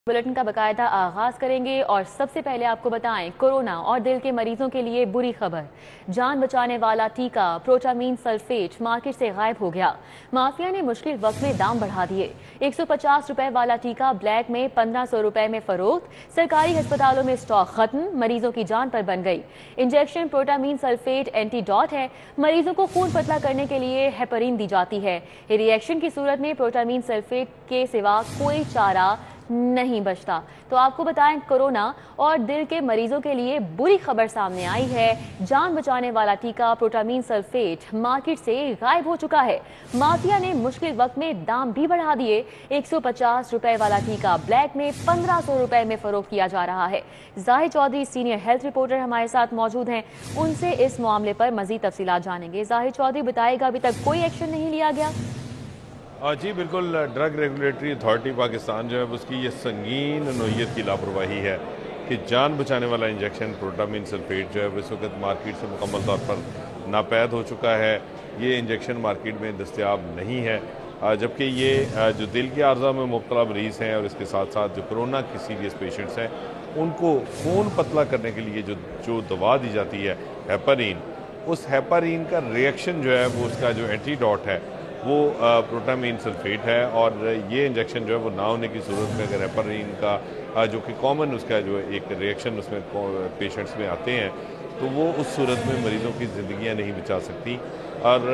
Bulletin का बकायदा आगाज करेंगे और सबसे पहले आपको बताएं कोरोना और दिल के मरीजों के लिए बुरी खबर। जान बचाने वाला टीका प्रोटामीन सल्फेट मार्केट से गायब हो गया। माफिया ने मुश्किल वक्त में दाम बढ़ा दिए। 150 रुपए वाला टीका ब्लैक में 1500 रुपए में फरोख्त। सरकारी अस्पतालों में स्टॉक खत्म, मरीजों की जान पर बन गई। इंजेक्शन प्रोटामीन सल्फेट एंटीडॉट है। मरीजों को खून पतला करने के लिए हेपरीन दी जाती है। रिएक्शन की सूरत में प्रोटामीन सल्फेट के सिवा कोई चारा नहीं बचता। तो आपको बताएं कोरोना और दिल के मरीजों के लिए बुरी खबर सामने आई है। जान बचाने वाला टीका प्रोटामीन सल्फेट मार्केट से गायब हो चुका है। माफिया ने मुश्किल वक्त में दाम भी बढ़ा दिए। 150 रुपए वाला टीका ब्लैक में 1500 रुपए में फरोख्त किया जा रहा है। Zahid Chaudhry senior health reporter हमारे साथ मौजूद हैं, उनसे इस मामले पर मजीद तफसीलात जानेंगे। जाहिद चौधरी बताएगा, अभी तक कोई एक्शन नहीं लिया गया? जी बिल्कुल, ड्रग रेगुलेटरी अथॉरिटी पाकिस्तान जो है उसकी ये संगीन नौयत की लापरवाही है कि जान बचाने वाला इंजेक्शन प्रोटामीन सल्फेट जो है वो इस वक्त मार्केट से मुकम्मल तौर पर नापैद हो चुका है। ये इंजेक्शन मार्केट में दस्तयाब नहीं है, जबकि ये जो दिल के आर्जा में मुब्तला मरीज़ हैं और इसके साथ साथ जो कोरोना की सीरियस पेशेंट्स हैं उनको खून पतला करने के लिए जो दवा दी जाती है हेपरीन, उस हेपरीन का रिएक्शन जो है वो उसका जो एंटीडॉट है वो प्रोटामीन सल्फेट है। और ये इंजेक्शन जो है वो ना होने की सूरत में अगर हेपरीन का जो कि कॉमन उसका जो एक रिएक्शन उसमें पेशेंट्स में आते हैं तो वो उस सूरत में मरीज़ों की ज़िंदगियां नहीं बचा सकती। और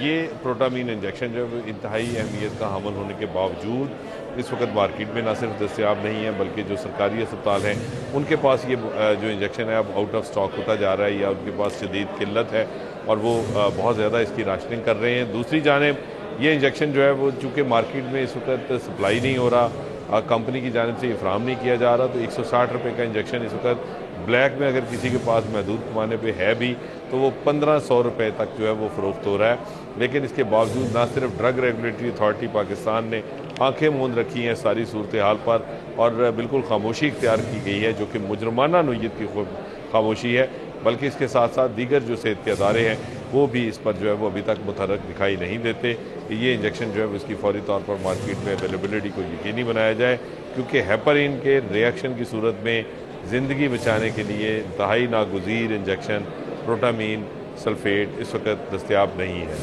ये प्रोटामीन इंजेक्शन जो है वो इंतहाई अहमियत का हामिल होने के बावजूद इस वक्त मार्केट में ना सिर्फ दस्तयाब नहीं है बल्कि जो सरकारी अस्पताल हैं उनके पास ये जो इंजेक्शन है अब आउट ऑफ स्टॉक होता जा रहा है या उनके पास शदीद किल्लत है और वो बहुत ज़्यादा इसकी राशनिंग कर रहे हैं। दूसरी जानिब ये इंजेक्शन जो है वो चूँकि मार्केट में इस वक्त सप्लाई नहीं हो रहा, कंपनी की जानिब से इफ्राम नहीं किया जा रहा, तो 160 रुपये का इंजेक्शन इस वक्त ब्लैक में अगर किसी के पास महदूद पैमाने पे है भी तो वो 1500 रुपये तक जो है वो फ़रोख्त हो रहा है। लेकिन इसके बावजूद ना सिर्फ ड्रग रेगुलेटरी अथॉरिटी पाकिस्तान ने आंखें मूंद रखी हैं सारी सूरत हाल पर और बिल्कुल खामोशी इख्तियार की गई है जो कि मुजरमाना नौयत की खामोशी है, बल्कि इसके साथ साथ दीगर जो सेहत के अदारे हैं वो भी इस पर जो है वो अभी तक मुतहर्रिक दिखाई नहीं देते कि ये इंजेक्शन जो है इसकी फौरी तौर पर मार्केट में अवेलेबिलिटी को यकीनी बनाया जाए, क्योंकि हेपरीन के रिएक्शन की सूरत में ज़िंदगी बचाने के लिए इंतहाई नागुज़ीर इंजेक्शन प्रोटामीन सल्फेट इस वक्त दस्तयाब नहीं है।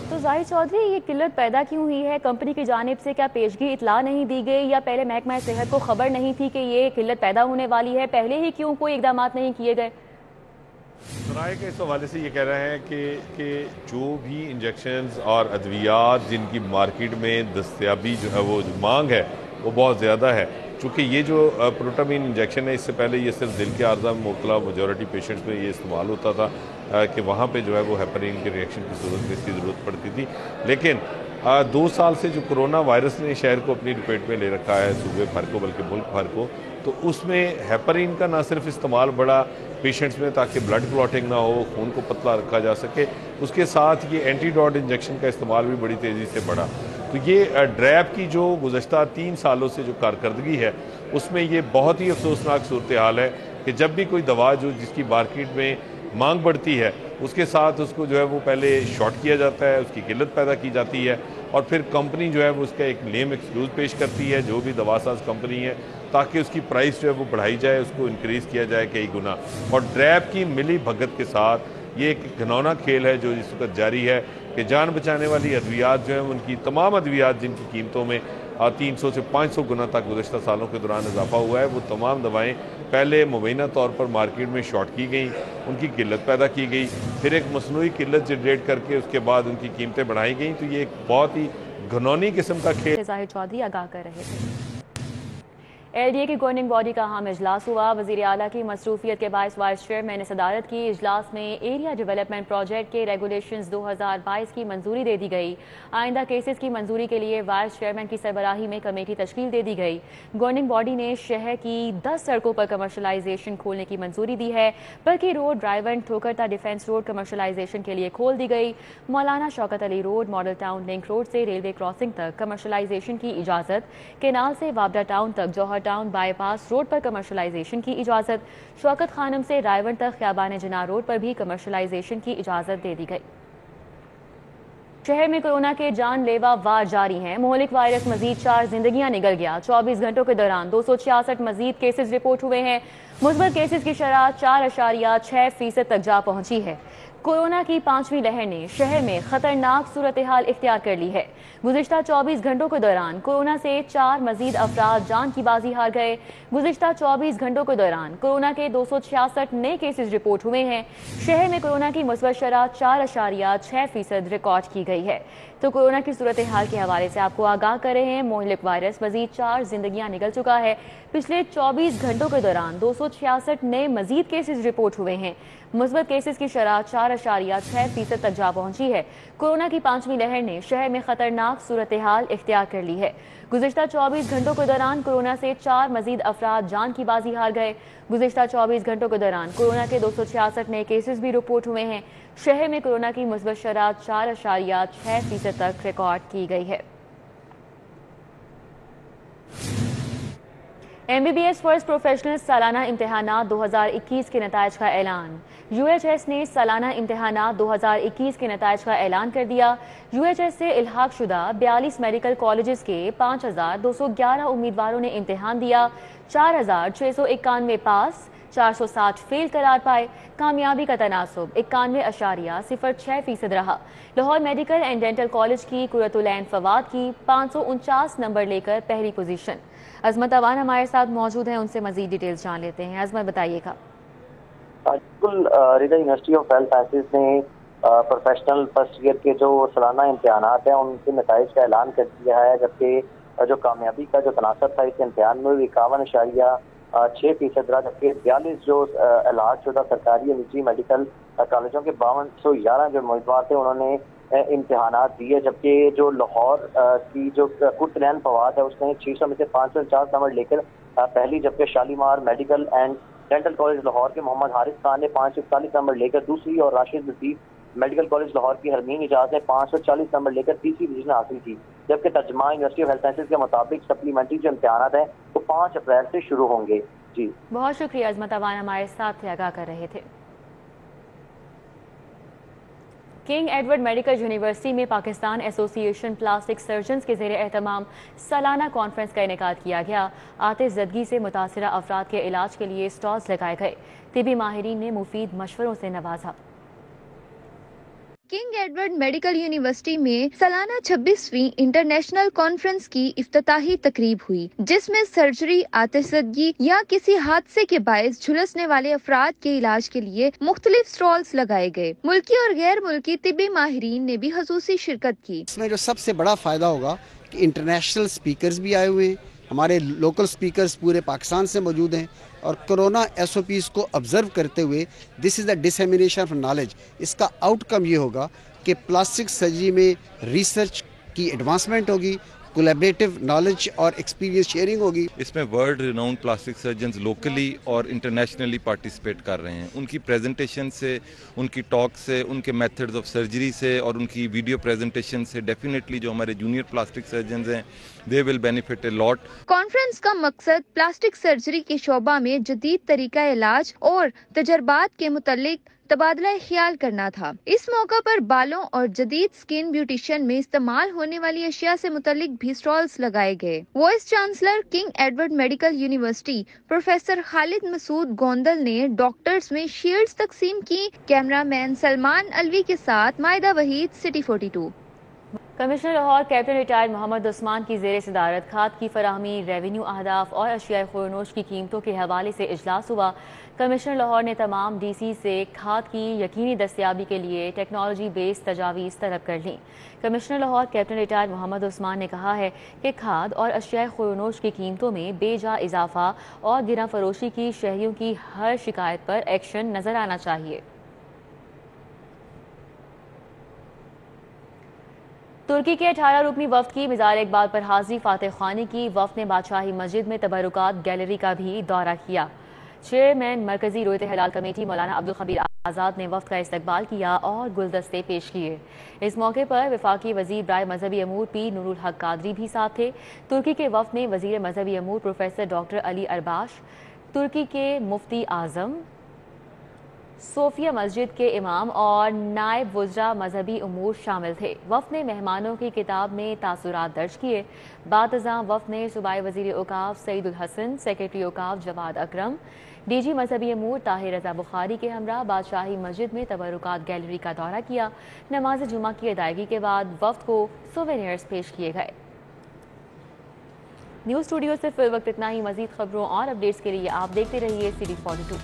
तो जाहिद चौधरी, ये किल्लत पैदा क्यों हुई है? कंपनी की जानिब से क्या पेशगी इतला नहीं दी गई या पहले महकमा सेहत को खबर नहीं थी कि ये किल्लत पैदा होने वाली है? पहले ही क्यों कोई इकदाम नहीं किए गए? सराय के इस हवाले से ये कह रहे हैं कि जो भी इंजेक्शन्स और अद्वियात जिनकी मार्केट में दस्तयाबी जो है वो जो मांग है वो बहुत ज़्यादा है। चूँकि ये जो प्रोटामीन इंजेक्शन है इससे पहले ये सिर्फ दिल के आर्जा में मुब्तला मेजॉरिटी पेशेंट्स में ये इस्तेमाल होता था कि वहाँ पे जो है वो हेपरीन के रिएक्शन की सूरत में इसकी ज़रूरत पड़ती थी। लेकिन 2 साल से जो कोरोना वायरस ने शहर को अपनी लपेट में ले रखा है, सूबे भर को बल्कि मुल्क भर को, तो उसमें हेपरीन का ना सिर्फ इस्तेमाल बढ़ा पेशेंट्स में ताकि ब्लड क्लॉटिंग ना हो, खून को पतला रखा जा सके, उसके साथ ये एंटीडॉट इंजेक्शन का इस्तेमाल भी बड़ी तेज़ी से बढ़ा। तो ये ड्रैप की जो गुज़श्ता 3 सालों से जो कारकर्दगी है उसमें ये बहुत ही अफसोसनाक सूरत हाल है कि जब भी कोई दवा जो जिसकी मार्केट में मांग बढ़ती है उसके साथ उसको जो है वो पहले शॉर्ट किया जाता है, उसकी किल्लत पैदा की जाती है और फिर कंपनी जो है वो उसका एक नेम एक्सक्लूज पेश करती है जो भी दवासाज कंपनी है ताकि उसकी प्राइस जो है वो बढ़ाई जाए, उसको इंक्रीज़ किया जाए कई गुना। और ड्रैप की मिली भगत के साथ ये एक घिनौना खेल है जो इस वक्त जारी है कि जान बचाने वाली अद्वियात जो है उनकी तमाम अद्वियात जिनकी कीमतों में 300 से 500 गुना तक गुज़श्ता सालों के दौरान इजाफा हुआ है, वो तमाम दवाएं पहले मुबैना तौर पर मार्केट में शॉर्ट की गई, उनकी किल्लत पैदा की गई, फिर एक मसनूई किल्लत जनरेट करके उसके बाद उनकी कीमतें बढ़ाई गई। तो ये एक बहुत ही घिनौनी किस्म का खेल। जाहिद चौधरी आगाह कर रहे थे। LDA की गवर्निंग बॉडी का अहम इजलास हुआ। वज़ीर आला की मसरूफियत के बायस वाइस चेयरमैन ने सदारत की। इजलास में एरिया डेवलपमेंट प्रोजेक्ट के रेगुलेशंस 2022 की मंजूरी दे दी गई। आइंदा केसेस की मंजूरी के लिए वाइस चेयरमैन की सरबराही में कमेटी तश्कील दे दी गई। गवर्निंग बॉडी ने शहर की 10 सड़कों पर कमर्शलाइजेशन खोलने की मंजूरी दी है। बल्कि रोड ड्राइवन ठोकरता डिफेंस रोड कमर्शलाइजेशन के लिए खोल दी गई। Maulana Shaukat Ali Road Model Town Link Road से रेलवे क्रॉसिंग तक कमर्शलाइजेशन की इजाज़त। केनाल से वाबडा टाउन तक जौहर टाउन बाईपास रोड पर कमर्शलाइजेशन की इजाज़त। शौकत खानम से रायवन तक ख्याबान जिना रोड पर भी कमर्शलाइजेशन की इजाज़त दे दी गई। शहर में कोरोना के जानलेवा वार जारी हैं। मोहलिक वायरस मजीद 4 जिंदगियां निगल गया। 24 घंटों के दौरान 266 मजीद केसेस रिपोर्ट हुए हैं। मुस्बत केसेस की शरह 4.6% तक जा पहुंची है। कोरोना की 5वीं लहर ने शहर में खतरनाक सूरत हाल इख्तियार कर ली है। गुज़िश्ता 24 घंटों के दौरान कोरोना से 4 मजीद अफराद जान की बाजी हार गए। गुज़िश्ता 24 घंटों के दौरान कोरोना के 266 नए केसेस रिपोर्ट हुए हैं। शहर में कोरोना की मुस्बत शरह 4.6% रिकॉर्ड की गई है। तो कोरोना की सूरत हाल के हवाले से आपको आगाह कर रहे हैं। मोहलिक वायरस मजीद 4 जिंदगियां निकल चुका है। पिछले 24 घंटों के दौरान 266 नए मजीद केसेस रिपोर्ट हुए हैं। मुस्बत केसेस की शरह 4.6% तक जा पहुंची है। कोरोना की 5वीं लहर ने शहर में खतरनाक सूरत हाल इख्तियार कर ली है। गुज़िश्ता 24 घंटों के दौरान कोरोना से 4 मजीद अफराद जान की बाजी हार गए। गुज़िश्ता 24 घंटों के दौरान कोरोना के 266 नए केसेस भी रिपोर्ट हुए हैं। शहर में कोरोना की मुस्बत शरह 4.6% तक रिकॉर्ड की गई है। MBBS फर्स्ट प्रोफेशनल सालाना इम्तिहानात 2021 के नताइज का ऐलान। UHS ने सालाना इम्तिहानात 2021 के नताइज का ऐलान कर दिया। UHS से इल्हाक शुदा 42 मेडिकल कॉलेजेस के 5,211 उम्मीदवारों ने इम्तिहान दिया। 4,691 पास, 460 फेल करार पाए। कामयाबी का तनासुब 91.06% रहा। Lahore medical and dental college की कुरतुलैन फवाद की 549 नंबर लेकर पहली पोजीशन। अजमत अवान हमारे साथ मौजूद हैं, उनसे मजीद डिटेल्स जान लेते हैं। अजमत, बताइएगा। बिल्कुल, रीडा यूनिवर्सिटी ऑफ हेल्थ साइंसेज ने प्रोफेशनल फर्स्ट ईयर के जो सालाना इम्तिहानात हैं उनके नताइज का ऐलान कर दिया है, जबकि जो कामयाबी का जो तनासब था इस इम्तिहान में 51.6% रहा, जबकि 42 जो अलाट शुदा सरकारी और निजी मेडिकल कॉलेजों के 5211 जो उम्मीदवार थे उन्होंने इम्तिहानात दिए। जबकि जो लाहौर की जो कुतलैन फवाद है उसने 600 में से 549 नंबर लेकर पहली, जबकि Shalimar medical and dental college Lahore के मोहम्मद हारिस खान ने 541 नंबर लेकर दूसरी और राशिद नसीब मेडिकल कॉलेज लाहौर की हरमीन इजाज ने 540 नंबर लेकर तीसरी पोजीशन हासिल की। जबकि तर्जुमा यूनिवर्सिटी ऑफ हेल्थ साइंसेज के मुताबिक सप्लीमेंट्री जो इम्तिहानात हैं वो 5 अप्रैल से शुरू होंगे। जी, बहुत शुक्रिया अजमत अवान, हमारे साथ थे, आगाह कर रहे थे। किंग एडवर्ड मेडिकल यूनिवर्सिटी में पाकिस्तान एसोसिएशन प्लास्टिक सर्जन्स के ज़ेरे एहतमाम सालाना कॉन्फ्रेंस का इनेकाद किया गया। आतिश ज़दगी से मुतासिरा अफराद के इलाज के लिए स्टॉल्स लगाए गए। तिबी माहिरीन ने मुफीद मशवरों से नवाजा। किंग एडवर्ड मेडिकल यूनिवर्सिटी में सालाना 26वीं इंटरनेशनल कॉन्फ्रेंस की इफ्तिताही तकरीब हुई, जिसमें सर्जरी, आतिशज़दगी या किसी हादसे के बायस झुलसने वाले अफराद के इलाज के लिए मुख्तलिफ स्टॉल्स लगाए गए। मुल्की और गैर मुल्की तिब्बी माहिरीन ने भी खसूसी शिरकत की। इसमें जो सबसे बड़ा फायदा होगा कि इंटरनेशनल स्पीकर्स भी आए हुए हैं, हमारे लोकल स्पीकर्स पूरे पाकिस्तान से मौजूद हैं और कोरोना SOPs को ऑब्जर्व करते हुए this is the dissemination of knowledge. इसका आउटकम ये होगा कि प्लास्टिक सर्जरी में रिसर्च की एडवांसमेंट होगी, कोलैबोरेटिव नॉलेज और एक्सपीरियंस शेयरिंग होगी। इसमें world renowned plastic surgeons locally और इंटरनेशनली पार्टिसिपेट कर रहे हैं। उनकी प्रेजेंटेशन से, उनकी टॉक से, उनके मेथड्स ऑफ सर्जरी से और उनकी वीडियो प्रेजेंटेशन से डेफिनेटली जो हमारे जूनियर प्लास्टिक सर्जन्स हैं they will benefit a lot. Conference का मकसद प्लास्टिक सर्जरी के शोबा में जदीद तरीका इलाज और तजर्बात के मुतालिक तबादला ख्याल करना था। इस मौका पर बालों और जदीद स्किन ब्यूटिशियन में इस्तेमाल होने वाली अशिया से मुतालिक भी स्टॉल्स लगाए गए। Vice chancellor King Edward medical university professor Khalid Masood Gondal ने डॉक्टर्स में शील्ड्स तकसीम की। कैमरामैन सलमान अलवी के साथ मायदा Waheed, city 42। Commissioner Lahore captain retired Mohammad Usman की ज़ेर सदारत खाद की फराहमी, रेवेन्यू अहदाफ और अशिया खुरनोश की कीमतों के हवाले से इजलास हुआ। कमिश्नर लाहौर ने तमाम DC से खाद की यकीनी दस्तयाबी के लिए टेक्नोलॉजी बेस्ड तजावीज़ तलब कर लीं। Commissioner Lahore captain retired Mohammad Usman ने कहा है कि खाद और अशिया खुरनोश की कीमतों में बेजा इजाफा और गिरा फरोशी की शहरियों की हर शिकायत पर एक्शन नजर आना चाहिए। तुर्की के 18 रुकनी वफ्द की मिज़ार इकबाल पर हाजिरी फातह खानी की। वफ्द ने बादशाही मस्जिद में तबरुकात गैलरी का भी दौरा किया। चेयरमैन मरकजी रोयत हिलाल कमेटी मौलाना अब्दुल खबीर आज़ाद ने वफ्द का इस्तकबाल किया और गुलदस्ते पेश किए। इस मौके पर वफाकी वजीर बराए मजहबी अमूर पीर नूरुल हक कादरी भी साथ थे। तुर्की के वफ्द में वजीर मजहबी अमूर प्रोफेसर डॉक्टर अली अरबाश, तुर्की के मुफ्ती आजम सोफिया मस्जिद के इमाम और नायब वुज़रा मजहबी उमूर शामिल थे। वफ़द ने मेहमानों की किताब में तासुरात दर्ज किए। बातज़ां वफ़द ने सूबाई वज़ीर औक़ाफ़ सईदुल हसन, सेक्रेटरी औक़ाफ़ जवाद अकरम, DG मजहबी अमूर ताहिर रज़ा बुखारी के हमरा बादशाही मस्जिद में तबरुकात गैलरी का दौरा किया। नमाज जुमा की अदायगी के बाद वफ़द को सोवेनियर्स पेश किए गए। न्यूज़ स्टूडियो से फिल वक्त इतना ही। मज़ीद खबरों और अपडेट्स के लिए आप देखते रहिए CD42।